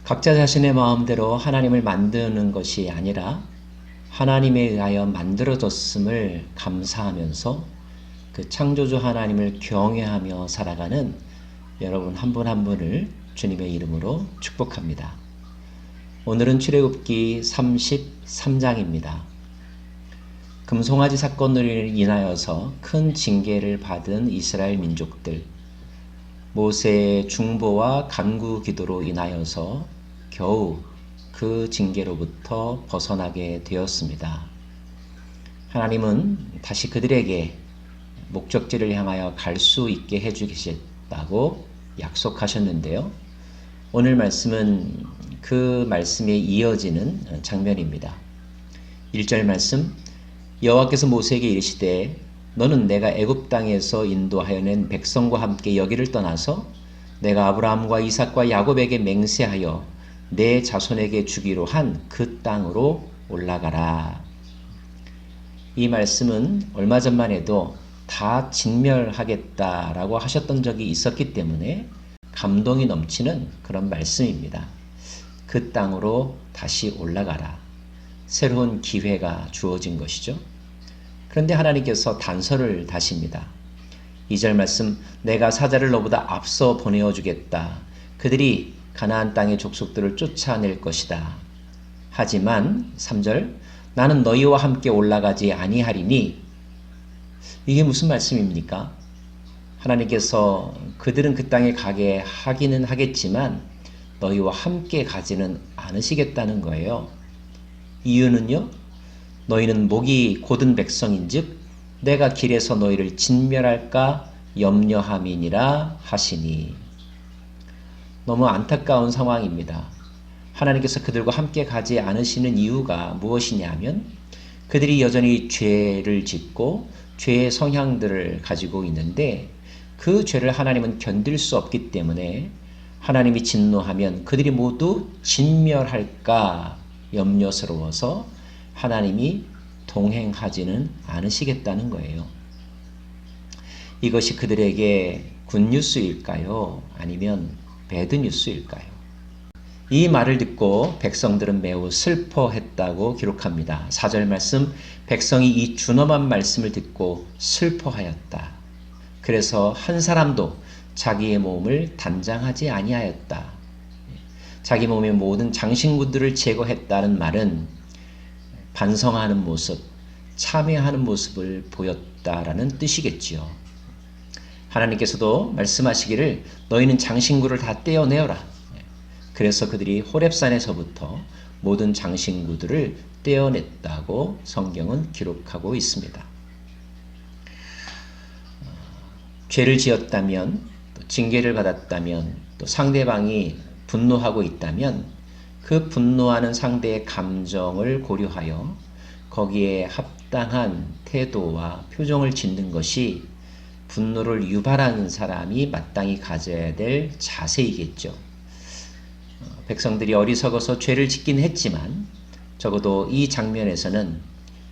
각자 자신의 마음대로 하나님을 만드는 것이 아니라 하나님에 의하여 만들어졌음을 감사하면서 그 창조주 하나님을 경외하며 살아가는 여러분 한 분 한 분을 주님의 이름으로 축복합니다. 오늘은 출애굽기 33장입니다. 금송아지 사건으로 인하여서 큰 징계를 받은 이스라엘 민족들, 모세의 중보와 간구 기도로 인하여서 겨우 그 징계로부터 벗어나게 되었습니다. 하나님은 다시 그들에게 목적지를 향하여 갈 수 있게 해주시겠다고 약속하셨는데요. 오늘 말씀은 그 말씀에 이어지는 장면입니다. 1절 말씀, 여호와께서 모세에게 이르시되 너는 내가 애굽 땅에서 인도하여 낸 백성과 함께 여기를 떠나서 내가 아브라함과 이삭과 야곱에게 맹세하여 내 자손에게 주기로 한 그 땅으로 올라가라. 이 말씀은 얼마 전만 해도 다 진멸하겠다라고 하셨던 적이 있었기 때문에 감동이 넘치는 그런 말씀입니다. 그 땅으로 다시 올라가라. 새로운 기회가 주어진 것이죠. 그런데 하나님께서 단서를 다십니다. 2절 말씀, 내가 사자를 너보다 앞서 보내어 주겠다. 그들이 가나안 땅의 족속들을 쫓아낼 것이다. 하지만 3절, 나는 너희와 함께 올라가지 아니하리니. 이게 무슨 말씀입니까? 하나님께서 그들은 그 땅에 가게 하기는 하겠지만 너희와 함께 가지는 않으시겠다는 거예요. 이유는요, 너희는 목이 곧은 백성인즉 내가 길에서 너희를 진멸할까 염려함이니라 하시니. 너무 안타까운 상황입니다. 하나님께서 그들과 함께 가지 않으시는 이유가 무엇이냐면 그들이 여전히 죄를 짓고 죄의 성향들을 가지고 있는데 그 죄를 하나님은 견딜 수 없기 때문에 하나님이 진노하면 그들이 모두 진멸할까 염려스러워서 하나님이 동행하지는 않으시겠다는 거예요. 이것이 그들에게 굿뉴스일까요? 아니면 배드뉴스일까요? 이 말을 듣고 백성들은 매우 슬퍼했다고 기록합니다. 4절 말씀, 백성이 이 준엄한 말씀을 듣고 슬퍼하였다. 그래서 한 사람도 자기의 몸을 단장하지 아니하였다. 자기 몸의 모든 장신구들을 제거했다는 말은 반성하는 모습, 참회하는 모습을 보였다라는 뜻이겠지요. 하나님께서도 말씀하시기를 너희는 장신구를 다 떼어내어라. 그래서 그들이 호렙산에서부터 모든 장신구들을 떼어냈다고 성경은 기록하고 있습니다. 죄를 지었다면, 또 징계를 받았다면, 또 상대방이 분노하고 있다면 그 분노하는 상대의 감정을 고려하여 거기에 합당한 태도와 표정을 짓는 것이 분노를 유발하는 사람이 마땅히 가져야 될 자세이겠죠. 백성들이 어리석어서 죄를 짓긴 했지만 적어도 이 장면에서는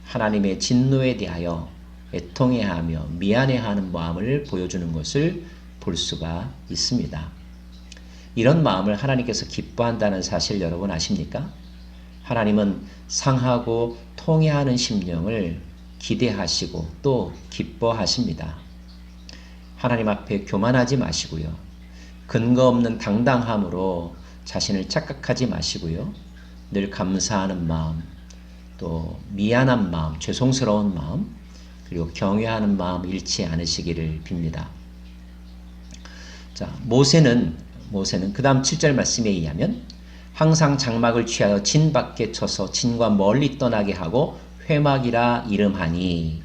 하나님의 진노에 대하여 애통해하며 미안해하는 마음을 보여주는 것을 볼 수가 있습니다. 이런 마음을 하나님께서 기뻐한다는 사실 여러분 아십니까? 하나님은 상하고 통회하는 심령을 기대하시고 또 기뻐하십니다. 하나님 앞에 교만하지 마시고요. 근거 없는 당당함으로 자신을 착각하지 마시고요. 늘 감사하는 마음, 또 미안한 마음, 죄송스러운 마음, 그리고 경외하는 마음 잃지 않으시기를 빕니다. 자, 모세는 그 다음 7절 말씀에 의하면 항상 장막을 취하여 진 밖에 쳐서 진과 멀리 떠나게 하고 회막이라 이름하니.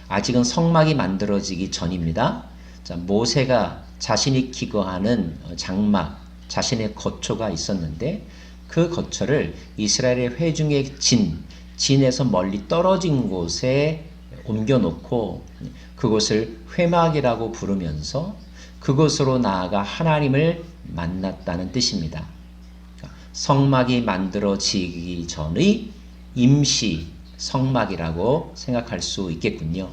아직은 성막이 만들어지기 전입니다. 자, 모세가 자신이 기거하는 장막, 자신의 거처가 있었는데 그 거처를 이스라엘의 회중의 진에서 멀리 떨어진 곳에 옮겨놓고 그곳을 회막이라고 부르면서 그곳으로 나아가 하나님을 만났다는 뜻입니다. 성막이 만들어지기 전의 임시 성막이라고 생각할 수 있겠군요.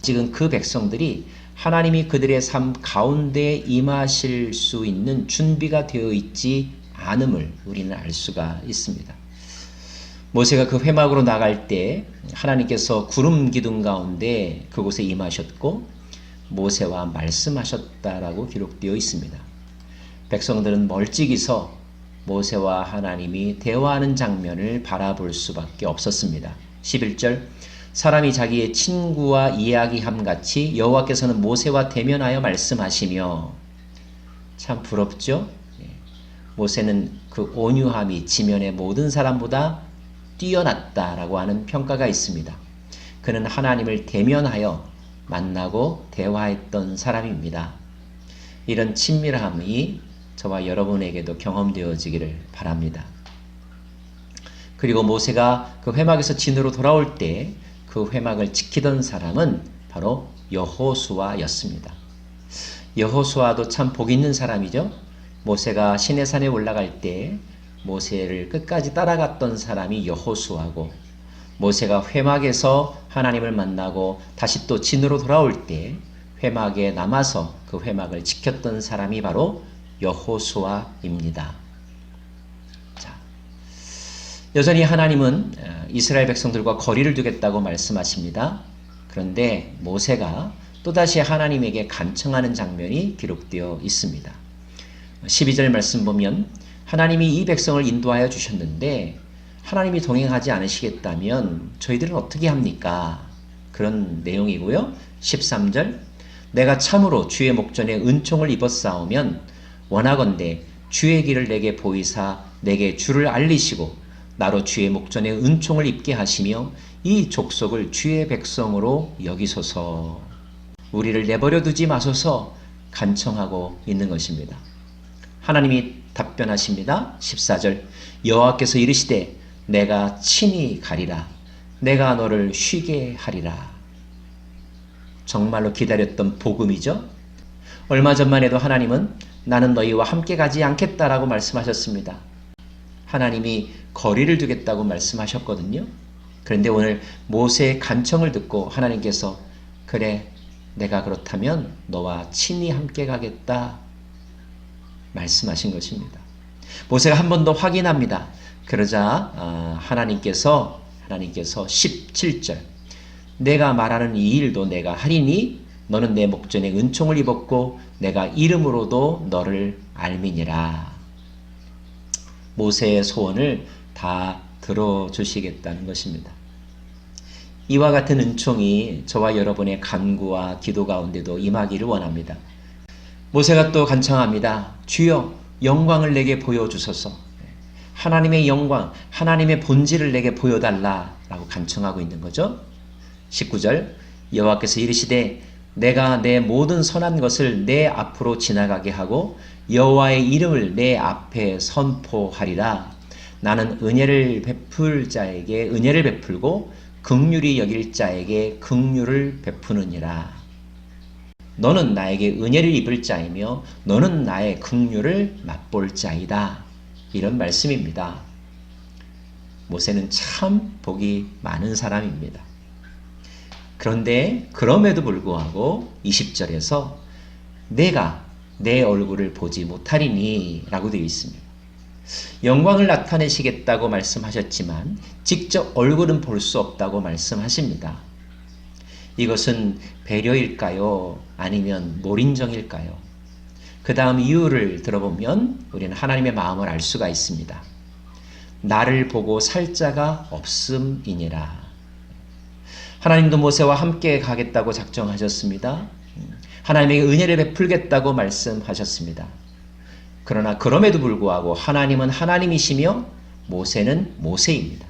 지금 그 백성들이 하나님이 그들의 삶 가운데 임하실 수 있는 준비가 되어 있지 않음을 우리는 알 수가 있습니다. 모세가 그 회막으로 나갈 때 하나님께서 구름 기둥 가운데 그곳에 임하셨고 모세와 말씀하셨다라고 기록되어 있습니다. 백성들은 멀찍이서 모세와 하나님이 대화하는 장면을 바라볼 수밖에 없었습니다. 11절 사람이 자기의 친구와 이야기함 같이 여호와께서는 모세와 대면하여 말씀하시며 참 부럽죠? 모세는 그 온유함이 지면의 모든 사람보다 뛰어났다라고 하는 평가가 있습니다. 그는 하나님을 대면하여 만나고 대화했던 사람입니다. 이런 친밀함이 저와 여러분에게도 경험되어지기를 바랍니다. 그리고 모세가 그 회막에서 진으로 돌아올 때 그 회막을 지키던 사람은 바로 여호수아였습니다. 여호수아도 참 복 있는 사람이죠. 모세가 시내산에 올라갈 때 모세를 끝까지 따라갔던 사람이 여호수아고 모세가 회막에서 하나님을 만나고 다시 또 진으로 돌아올 때 회막에 남아서 그 회막을 지켰던 사람이 바로 여호수아입니다. 자, 여전히 하나님은 이스라엘 백성들과 거리를 두겠다고 말씀하십니다. 그런데 모세가 또다시 하나님에게 간청하는 장면이 기록되어 있습니다. 12절 말씀 보면 하나님이 이 백성을 인도하여 주셨는데 하나님이 동행하지 않으시겠다면 저희들은 어떻게 합니까? 그런 내용이고요. 13절 내가 참으로 주의 목전에 은총을 입었사오면 원하건대 주의 길을 내게 보이사 내게 주를 알리시고 나로 주의 목전에 은총을 입게 하시며 이 족속을 주의 백성으로 여기소서. 우리를 내버려 두지 마소서 간청하고 있는 것입니다. 하나님이 답변하십니다. 14절 여호와께서 이르시되 내가 친히 가리라 내가 너를 쉬게 하리라. 정말로 기다렸던 복음이죠. 얼마 전만 해도 하나님은 나는 너희와 함께 가지 않겠다라고 말씀하셨습니다. 하나님이 거리를 두겠다고 말씀하셨거든요. 그런데 오늘 모세의 간청을 듣고 하나님께서 그래 내가 그렇다면 너와 친히 함께 가겠다 말씀하신 것입니다. 모세가 한 번 더 확인합니다. 그러자 하나님께서 17절 내가 말하는 이 일도 내가 하리니 너는 내 목전에 은총을 입었고 내가 이름으로도 너를 알미니라. 모세의 소원을 다 들어주시겠다는 것입니다. 이와 같은 은총이 저와 여러분의 간구와 기도 가운데도 임하기를 원합니다. 모세가 또 간청합니다. 주여 영광을 내게 보여주소서. 하나님의 영광, 하나님의 본질을 내게 보여달라라고 간청하고 있는 거죠. 19절 여호와께서 이르시되 내가 내 모든 선한 것을 내 앞으로 지나가게 하고 여호와의 이름을 내 앞에 선포하리라. 나는 은혜를 베풀 자에게 은혜를 베풀고 긍휼히 여길 자에게 긍휼을 베푸느니라. 너는 나에게 은혜를 입을 자이며 너는 나의 긍휼을 맛볼 자이다. 이런 말씀입니다. 모세는 참 복이 많은 사람입니다. 그런데 그럼에도 불구하고 20절에서 내가 내 얼굴을 보지 못하리니 라고 되어 있습니다. 영광을 나타내시겠다고 말씀하셨지만 직접 얼굴은 볼 수 없다고 말씀하십니다. 이것은 배려일까요? 아니면 몰인정일까요? 그 다음 이유를 들어보면 우리는 하나님의 마음을 알 수가 있습니다. 나를 보고 살 자가 없음이니라. 하나님도 모세와 함께 가겠다고 작정하셨습니다. 하나님에게 은혜를 베풀겠다고 말씀하셨습니다. 그러나 그럼에도 불구하고 하나님은 하나님이시며 모세는 모세입니다.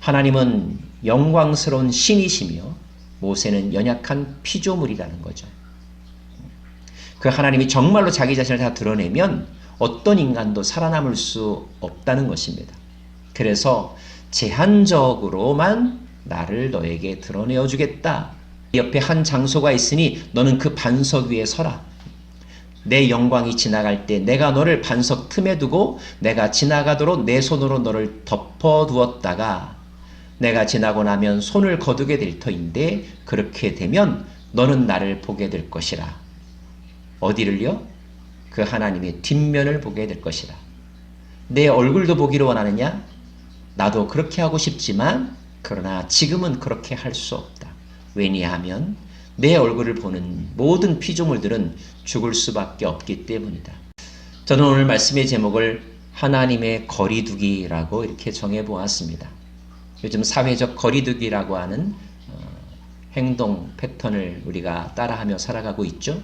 하나님은 영광스러운 신이시며 모세는 연약한 피조물이라는 거죠. 그 하나님이 정말로 자기 자신을 다 드러내면 어떤 인간도 살아남을 수 없다는 것입니다. 그래서 제한적으로만 나를 너에게 드러내어 주겠다. 옆에 한 장소가 있으니 너는 그 반석 위에 서라. 내 영광이 지나갈 때 내가 너를 반석 틈에 두고 내가 지나가도록 내 손으로 너를 덮어두었다가 내가 지나고 나면 손을 거두게 될 터인데 그렇게 되면 너는 나를 보게 될 것이라. 어디를요? 그 하나님의 뒷면을 보게 될 것이라. 내 얼굴도 보기를 원하느냐? 나도 그렇게 하고 싶지만 그러나 지금은 그렇게 할 수 없다. 왜냐하면 내 얼굴을 보는 모든 피조물들은 죽을 수밖에 없기 때문이다. 저는 오늘 말씀의 제목을 하나님의 거리두기라고 이렇게 정해보았습니다. 요즘 사회적 거리두기라고 하는 행동 패턴을 우리가 따라하며 살아가고 있죠.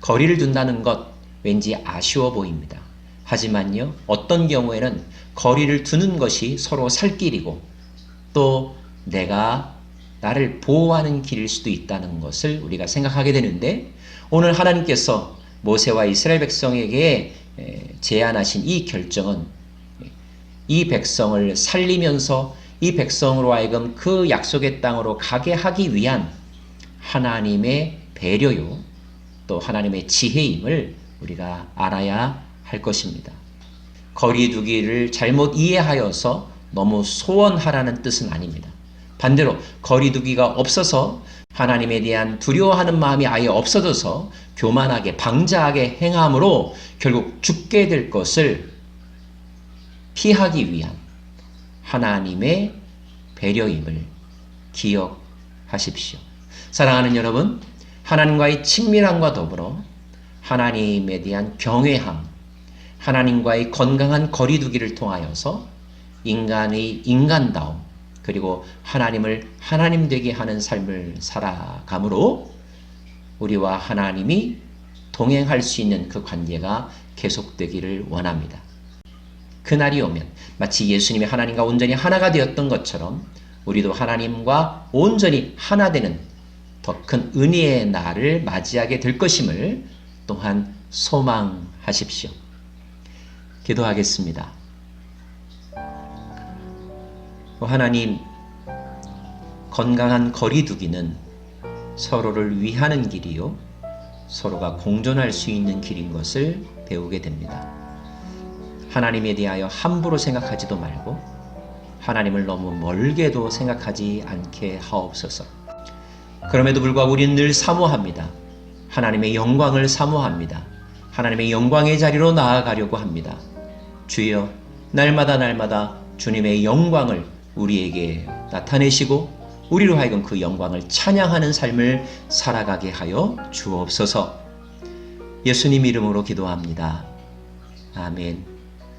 거리를 둔다는 것 왠지 아쉬워 보입니다. 하지만요, 어떤 경우에는 거리를 두는 것이 서로 살 길이고 또 내가 나를 보호하는 길일 수도 있다는 것을 우리가 생각하게 되는데, 오늘 하나님께서 모세와 이스라엘 백성에게 제안하신 이 결정은 이 백성을 살리면서 이 백성으로 하여금 그 약속의 땅으로 가게 하기 위한 하나님의 배려요, 또 하나님의 지혜임을 우리가 알아야 할 것입니다. 거리두기를 잘못 이해하여서 너무 소원하라는 뜻은 아닙니다. 반대로 거리두기가 없어서 하나님에 대한 두려워하는 마음이 아예 없어져서 교만하게 방자하게 행함으로 결국 죽게 될 것을 피하기 위한 하나님의 배려임을 기억하십시오. 사랑하는 여러분, 하나님과의 친밀함과 더불어 하나님에 대한 경외함, 하나님과의 건강한 거리두기를 통하여서 인간의 인간다움, 그리고 하나님을 하나님 되게 하는 삶을 살아감으로 우리와 하나님이 동행할 수 있는 그 관계가 계속되기를 원합니다. 그날이 오면 마치 예수님이 하나님과 온전히 하나가 되었던 것처럼 우리도 하나님과 온전히 하나 되는 더 큰 은혜의 날을 맞이하게 될 것임을 또한 소망하십시오. 기도하겠습니다. 하나님, 건강한 거리두기는 서로를 위하는 길이요, 서로가 공존할 수 있는 길인 것을 배우게 됩니다. 하나님에 대하여 함부로 생각하지도 말고 하나님을 너무 멀게도 생각하지 않게 하옵소서. 그럼에도 불구하고 우리는 늘 사모합니다. 하나님의 영광을 사모합니다. 하나님의 영광의 자리로 나아가려고 합니다. 주여, 날마다 주님의 영광을 우리에게 나타내시고 우리로 하여금 그 영광을 찬양하는 삶을 살아가게 하여 주옵소서. 예수님 이름으로 기도합니다. 아멘.